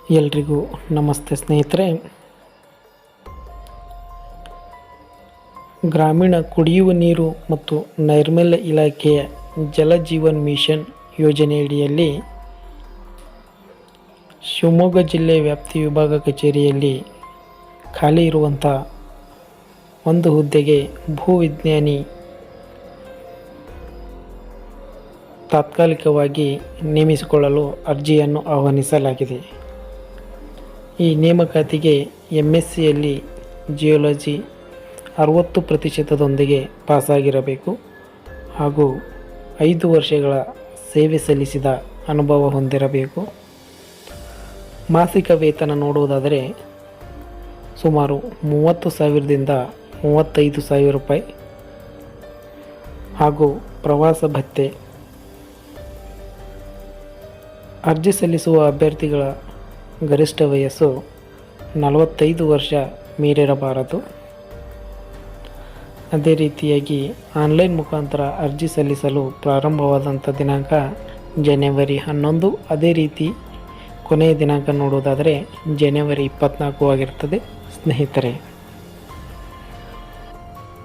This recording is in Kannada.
ಎಲ್ರಿಗೂ ನಮಸ್ತೆ ಸ್ನೇಹಿತರೆ. ಗ್ರಾಮೀಣ ಕುಡಿಯುವ ನೀರು ಮತ್ತು ನೈರ್ಮಲ್ಯ ಇಲಾಖೆಯ ಜಲ ಜೀವನ್ ಮಿಷನ್ ಯೋಜನೆಯಡಿಯಲ್ಲಿ ಶಿವಮೊಗ್ಗ ಜಿಲ್ಲೆ ವ್ಯಾಪ್ತಿ ವಿಭಾಗ ಕಚೇರಿಯಲ್ಲಿ ಖಾಲಿ ಇರುವಂಥ ಒಂದು ಹುದ್ದೆಗೆ ಭೂವಿಜ್ಞಾನಿ ತಾತ್ಕಾಲಿಕವಾಗಿ ನೇಮಿಸಿಕೊಳ್ಳಲು ಅರ್ಜಿಯನ್ನು ಆಹ್ವಾನಿಸಲಾಗಿದೆ. ಈ ನೇಮಕಾತಿಗೆ MSCಯಲ್ಲಿ ಜಿಯೋಲಜಿ 60% ಪಾಸಾಗಿರಬೇಕು ಹಾಗೂ 5 ವರ್ಷಗಳ ಸೇವೆ ಸಲ್ಲಿಸಿದ ಅನುಭವ ಹೊಂದಿರಬೇಕು. ಮಾಸಿಕ ವೇತನ ನೋಡುವುದಾದರೆ ಸುಮಾರು 30,000ದಿಂದ 35,000 ರೂಪಾಯಿ ಹಾಗೂ ಪ್ರವಾಸ ಭತ್ಯೆ. ಅರ್ಜಿ ಸಲ್ಲಿಸುವ ಅಭ್ಯರ್ಥಿಗಳ ಗರಿಷ್ಠ ವಯಸ್ಸು 45 ವರ್ಷ ಮೀರಿರಬಾರದು. ಅದೇ ರೀತಿಯಾಗಿ ಆನ್ಲೈನ್ ಮುಖಾಂತರ ಅರ್ಜಿ ಸಲ್ಲಿಸಲು ಪ್ರಾರಂಭವಾದಂಥ ದಿನಾಂಕ ಜನವರಿ 11. ಅದೇ ರೀತಿ ಕೊನೆಯ ದಿನಾಂಕ ನೋಡುವುದಾದರೆ ಜನವರಿ 24 ಆಗಿರ್ತದೆ ಸ್ನೇಹಿತರೆ.